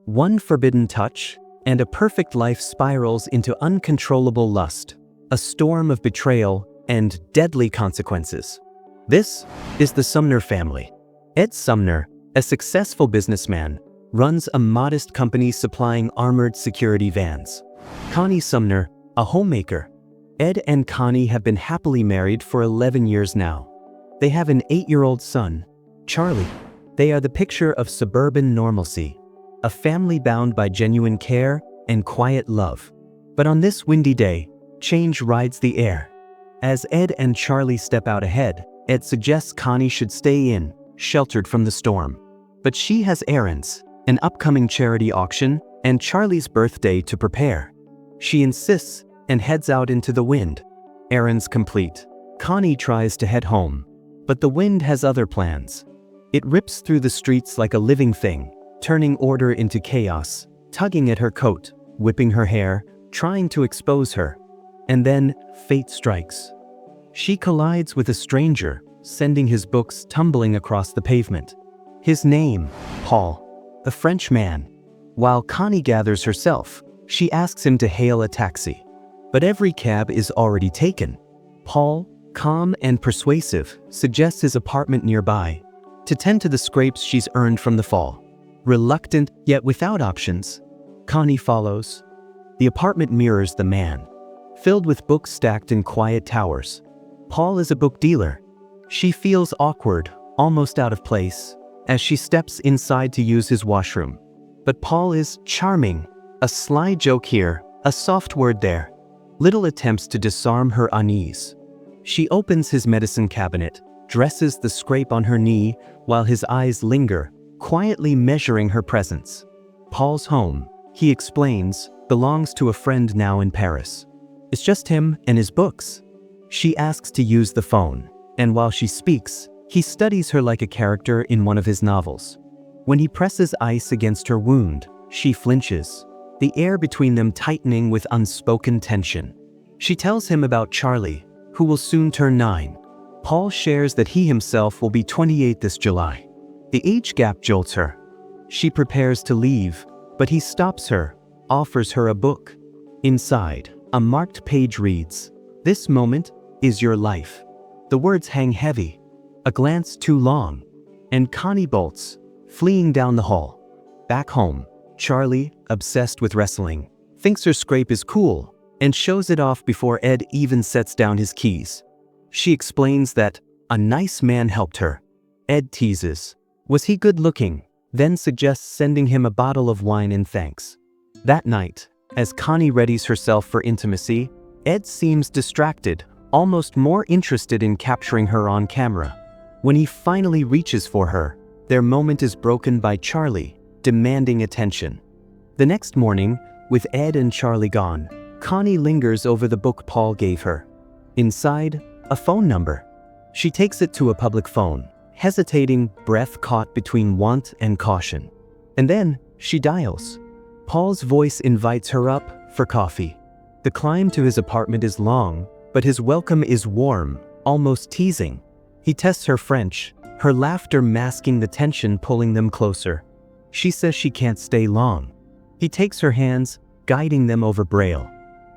One forbidden touch, and a perfect life spirals into uncontrollable lust, a storm of betrayal and deadly consequences. This is the Sumner family. Ed Sumner, a successful businessman, runs a modest company supplying armored security vans. Connie Sumner, a homemaker. Ed and Connie have been happily married for 11 years now. They have an 8-year-old son, Charlie. They are the picture of suburban normalcy, a family bound by genuine care and quiet love. But on this windy day, change rides the air. As Ed and Charlie step out ahead, Ed suggests Connie should stay in, sheltered from the storm. But she has errands, an upcoming charity auction, and Charlie's birthday to prepare. She insists and heads out into the wind. Errands complete, Connie tries to head home, but the wind has other plans. It rips through the streets like a living thing, turning order into chaos, tugging at her coat, whipping her hair, trying to expose her. And then fate strikes. She collides with a stranger, sending his books tumbling across the pavement. His name, Paul, a French man. While Connie gathers herself, she asks him to hail a taxi. But every cab is already taken. Paul, calm and persuasive, suggests his apartment nearby, to tend to the scrapes she's earned from the fall. Reluctant, yet without options, Connie follows. The apartment mirrors the man, filled with books stacked in quiet towers. Paul is a book dealer. She feels awkward, almost out of place, as she steps inside to use his washroom. But Paul is charming, a sly joke here, a soft word there. Little attempts to disarm her unease. She opens his medicine cabinet, dresses the scrape on her knee while his eyes linger, quietly measuring her presence. Paul's home, he explains, belongs to a friend now in Paris. It's just him and his books. She asks to use the phone, and while she speaks, he studies her like a character in one of his novels. When he presses ice against her wound, she flinches, the air between them tightening with unspoken tension. She tells him about Charlie, who will soon turn 9. Paul shares that he himself will be 28 this July. The age gap jolts her. She prepares to leave, but he stops her, offers her a book. Inside, a marked page reads, "This moment is your life." The words hang heavy, a glance too long, and Connie bolts, fleeing down the hall. Back home, Charlie, obsessed with wrestling, thinks her scrape is cool and shows it off before Ed even sets down his keys. She explains that a nice man helped her. Ed teases, was he good looking? Then suggests sending him a bottle of wine in thanks. That night, as Connie readies herself for intimacy, Ed seems distracted, almost more interested in capturing her on camera. When he finally reaches for her, their moment is broken by Charlie, demanding attention. The next morning, with Ed and Charlie gone, Connie lingers over the book Paul gave her. Inside, a phone number. She takes it to a public phone, hesitating, breath caught between want and caution. And then, she dials. Paul's voice invites her up for coffee. The climb to his apartment is long, but his welcome is warm, almost teasing. He tests her French, her laughter masking the tension pulling them closer. She says she can't stay long. He takes her hands, guiding them over Braille.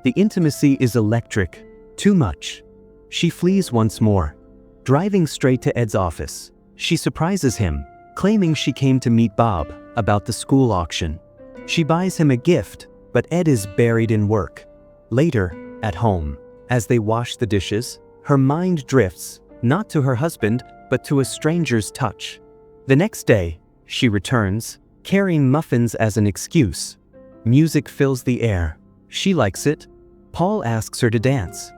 The intimacy is electric, too much. She flees once more. Driving straight to Ed's office, she surprises him, claiming she came to meet Bob about the school auction. She buys him a gift, but Ed is buried in work. Later, at home, as they wash the dishes, her mind drifts, not to her husband, but to a stranger's touch. The next day, she returns, carrying muffins as an excuse. Music fills the air. She likes it. Paul asks her to dance.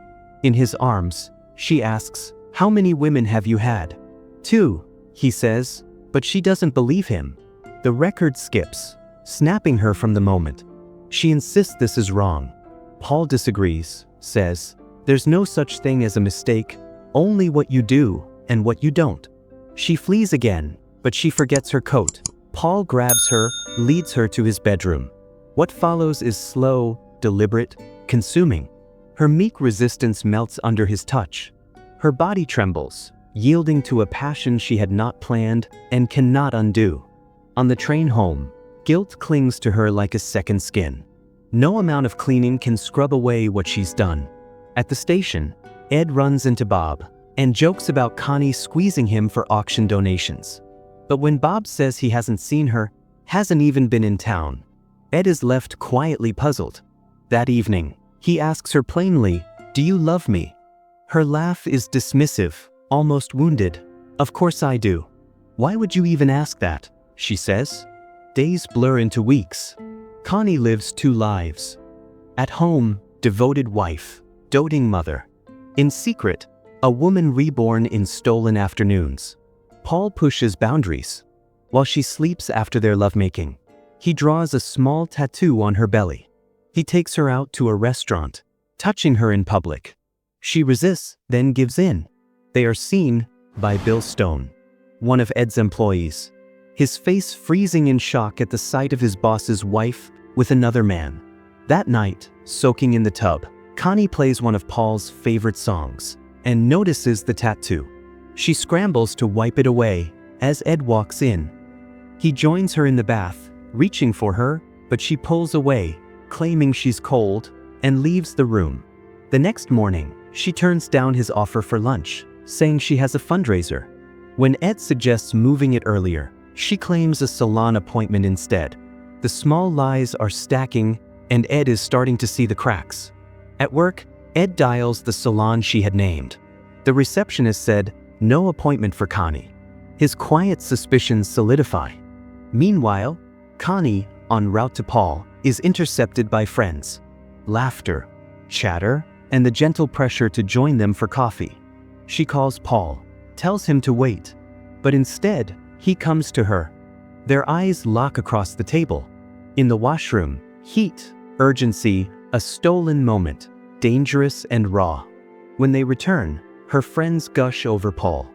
In his arms, she asks, "How many women have you had?" "2, he says, but she doesn't believe him. The record skips, snapping her from the moment. She insists this is wrong. Paul disagrees, says, "There's no such thing as a mistake, only what you do and what you don't." She flees again, but she forgets her coat. Paul grabs her, leads her to his bedroom. What follows is slow, deliberate, consuming. Her meek resistance melts under his touch. Her body trembles, yielding to a passion she had not planned and cannot undo. On the train home, Guilt clings to her like a second skin. No amount of cleaning can scrub away what she's done. At the station, Ed runs into Bob and jokes about Connie squeezing him for auction donations. But when Bob says he hasn't seen her, hasn't even been in town, Ed is left quietly puzzled. That evening, he asks her plainly, "Do you love me?" Her laugh is dismissive, almost wounded. "Of course I do. Why would you even ask that?" she says. Days blur into weeks. Connie lives two lives. At home, devoted wife, doting mother. In secret, a woman reborn in stolen afternoons. Paul pushes boundaries. While she sleeps after their lovemaking, he draws a small tattoo on her belly. He takes her out to a restaurant, touching her in public. She resists, then gives in. They are seen by Bill Stone, one of Ed's employees, his face freezing in shock at the sight of his boss's wife with another man. That night, soaking in the tub, Connie plays one of Paul's favorite songs and notices the tattoo. She scrambles to wipe it away as Ed walks in. He joins her in the bath, reaching for her, but she pulls away, claiming she's cold, and leaves the room. The next morning, she turns down his offer for lunch, saying she has a fundraiser. When Ed suggests moving it earlier, she claims a salon appointment instead. The small lies are stacking, and Ed is starting to see the cracks. At work, Ed dials the salon she had named. The receptionist said, "No appointment for Connie." His quiet suspicions solidify. Meanwhile, Connie, en route to Paul, is intercepted by friends. Laughter, chatter, and the gentle pressure to join them for coffee. She calls Paul, tells him to wait, but instead, he comes to her. Their eyes lock across the table. In the washroom, heat, urgency, a stolen moment, dangerous and raw. When they return, her friends gush over Paul.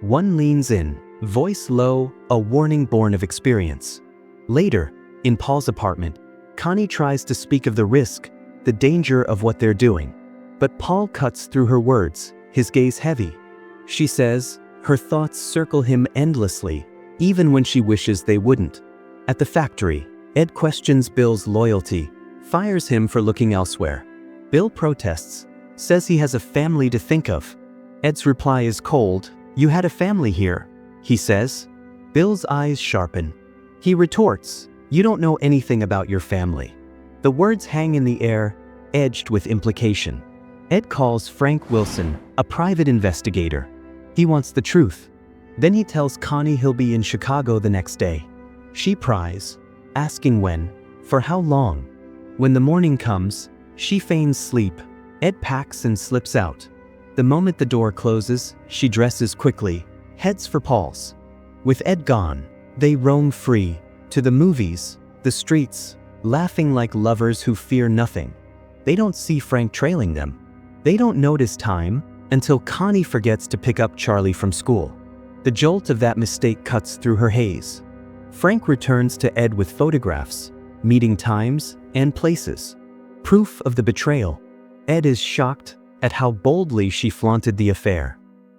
One leans in, voice low, a warning born of experience. Later, in Paul's apartment, Connie tries to speak of the risk, the danger of what they're doing. But Paul cuts through her words, his gaze heavy. She says, her thoughts circle him endlessly, even when she wishes they wouldn't. At the factory, Ed questions Bill's loyalty, fires him for looking elsewhere. Bill protests, says he has a family to think of. Ed's reply is cold. "You had a family here," he says. Bill's eyes sharpen. He retorts, "You don't know anything about your family." The words hang in the air, edged with implication. Ed calls Frank Wilson, a private investigator. He wants the truth. Then he tells Connie he'll be in Chicago the next day. She pries, asking when, for how long. When the morning comes, she feigns sleep. Ed packs and slips out. The moment the door closes, she dresses quickly, heads for Paul's. With Ed gone, they roam free, to the movies, the streets, laughing like lovers who fear nothing. They don't see Frank trailing them. They don't notice time until Connie forgets to pick up Charlie from school. The jolt of that mistake cuts through her haze. Frank returns to Ed with photographs, meeting times and places. Proof of the betrayal. Ed is shocked at how boldly she flaunted the affair.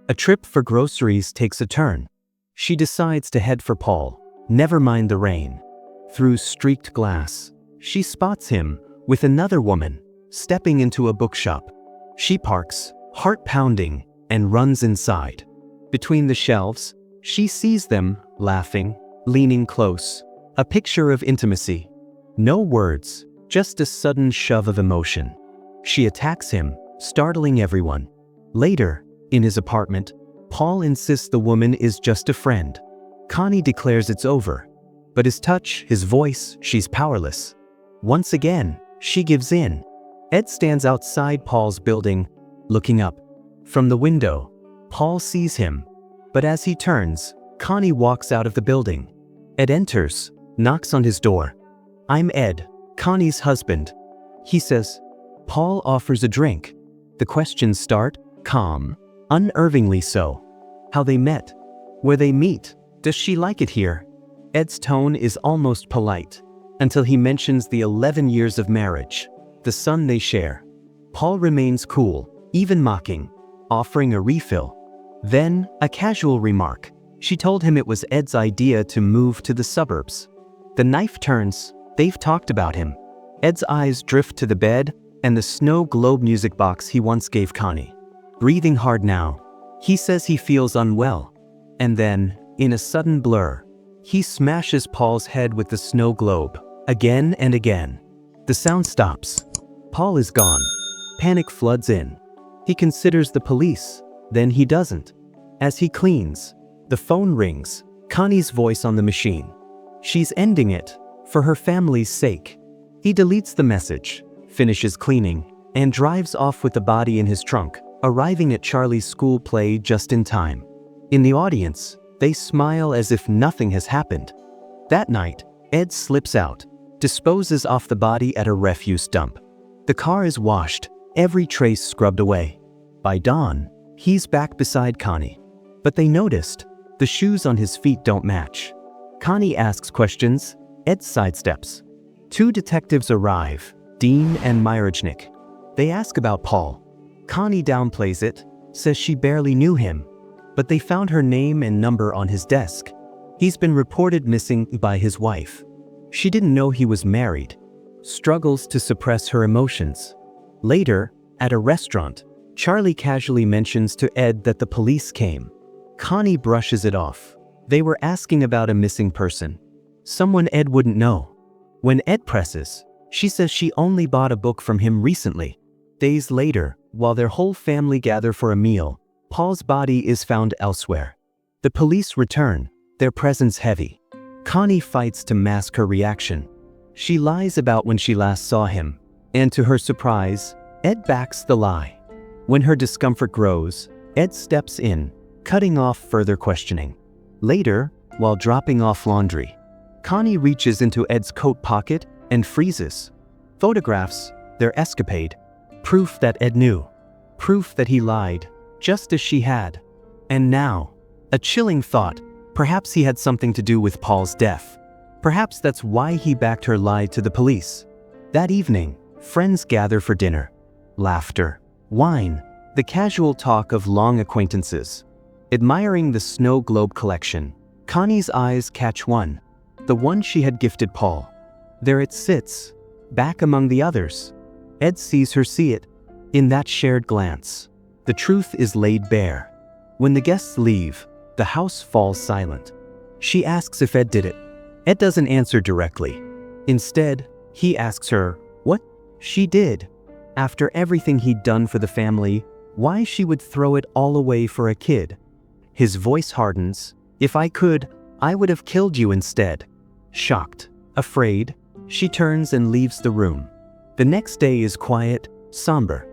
A trip for groceries takes a turn. She decides to head for Paul, never mind the rain. Through streaked glass, she spots him with another woman, stepping into a bookshop. She parks, heart pounding, and runs inside. Between the shelves, she sees them, laughing, leaning close. A picture of intimacy. No words, just a sudden shove of emotion. She attacks him, startling everyone. Later, in his apartment, Paul insists the woman is just a friend. Connie declares it's over. But his touch, his voice, she's powerless. Once again, she gives in. Ed stands outside Paul's building, looking up. From the window, Paul sees him. But as he turns, Connie walks out of the building. Ed enters, knocks on his door. "I'm Ed, Connie's husband," he says. Paul offers a drink. The questions start, calm, unnervingly so. How they met, where they meet, does she like it here? Ed's tone is almost polite, until he mentions the 11 years of marriage, the son they share. Paul remains cool, even mocking, offering a refill. Then, a casual remark. She told him it was Ed's idea to move to the suburbs. The knife turns. They've talked about him. Ed's eyes drift to the bed and the snow globe music box he once gave Connie. Breathing hard now, he says he feels unwell. And then, in a sudden blur, he smashes Paul's head with the snow globe, again and again. The sound stops. Paul is gone. Panic floods in. He considers the police, then he doesn't. As he cleans, the phone rings, Connie's voice on the machine. She's ending it, for her family's sake. He deletes the message, finishes cleaning, and drives off with the body in his trunk, arriving at Charlie's school play just in time. In the audience, they smile as if nothing has happened. That night, Ed slips out, disposes off the body at a refuse dump. The car is washed, every trace scrubbed away. By dawn, he's back beside Connie. But they noticed, the shoes on his feet don't match. Connie asks questions, Ed sidesteps. 2 detectives arrive, Dean and Myrojnik. They ask about Paul. Connie downplays it, says she barely knew him. But they found her name and number on his desk. He's been reported missing by his wife. She didn't know he was married. Struggles to suppress her emotions. Later, at a restaurant, Charlie casually mentions to Ed that the police came. Connie brushes it off. They were asking about a missing person. Someone Ed wouldn't know. When Ed presses, she says she only bought a book from him recently. Days later, while their whole family gather for a meal, Paul's body is found elsewhere. The police return, their presence heavy. Connie fights to mask her reaction. She lies about when she last saw him, and to her surprise, Ed backs the lie. When her discomfort grows, Ed steps in, cutting off further questioning. Later, while dropping off laundry, Connie reaches into Ed's coat pocket and freezes. Photographs, their escapade, proof that Ed knew, proof that he lied, just as she had. And now, a chilling thought, perhaps he had something to do with Paul's death. Perhaps that's why he backed her lie to the police. That evening, friends gather for dinner. Laughter, wine, the casual talk of long acquaintances. Admiring the snow globe collection, Connie's eyes catch one, the one she had gifted Paul. There it sits, back among the others. Ed sees her see it. In that shared glance, the truth is laid bare. When the guests leave, the house falls silent. She asks if Ed did it. Ed doesn't answer directly. Instead, he asks her what she did. After everything he'd done for the family, why she would throw it all away for a kid. His voice hardens. If I could, I would have killed you instead. Shocked, afraid, she turns and leaves the room. The next day is quiet, somber.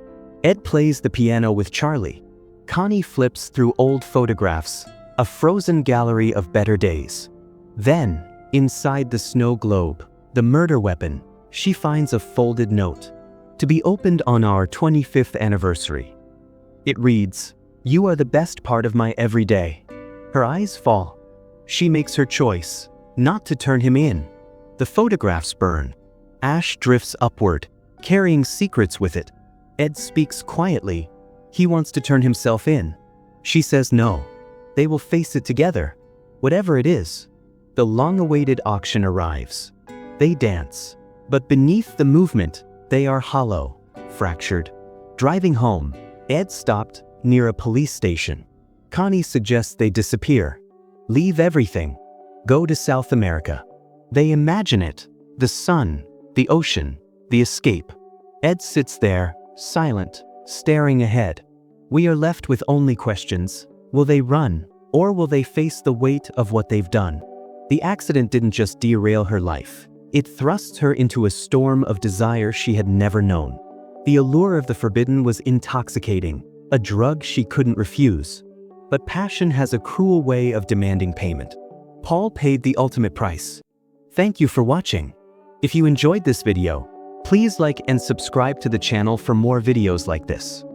Ed plays the piano with Charlie. Connie flips through old photographs, a frozen gallery of better days. Then, inside the snow globe, the murder weapon, she finds a folded note. To be opened on our 25th anniversary. It reads, "You are the best part of my everyday." Her eyes fall. She makes her choice, not to turn him in. The photographs burn. Ash drifts upward, carrying secrets with it. Ed speaks quietly. He wants to turn himself in. She says no. They will face it together, whatever it is. The long-awaited auction arrives. They dance. But beneath the movement, they are hollow, fractured. Driving home, Ed stopped near a police station. Connie suggests they disappear. Leave everything. Go to South America. They imagine it. The sun, the ocean, the escape. Ed sits there, silent, staring ahead. We are left with only questions. Will they run, or will they face the weight of what they've done? The accident didn't just derail her life. It thrusts her into a storm of desire she had never known. The allure of the forbidden was intoxicating, a drug she couldn't refuse. But passion has a cruel way of demanding payment. Paul paid the ultimate price. Thank you for watching. If you enjoyed this video, please like and subscribe to the channel for more videos like this.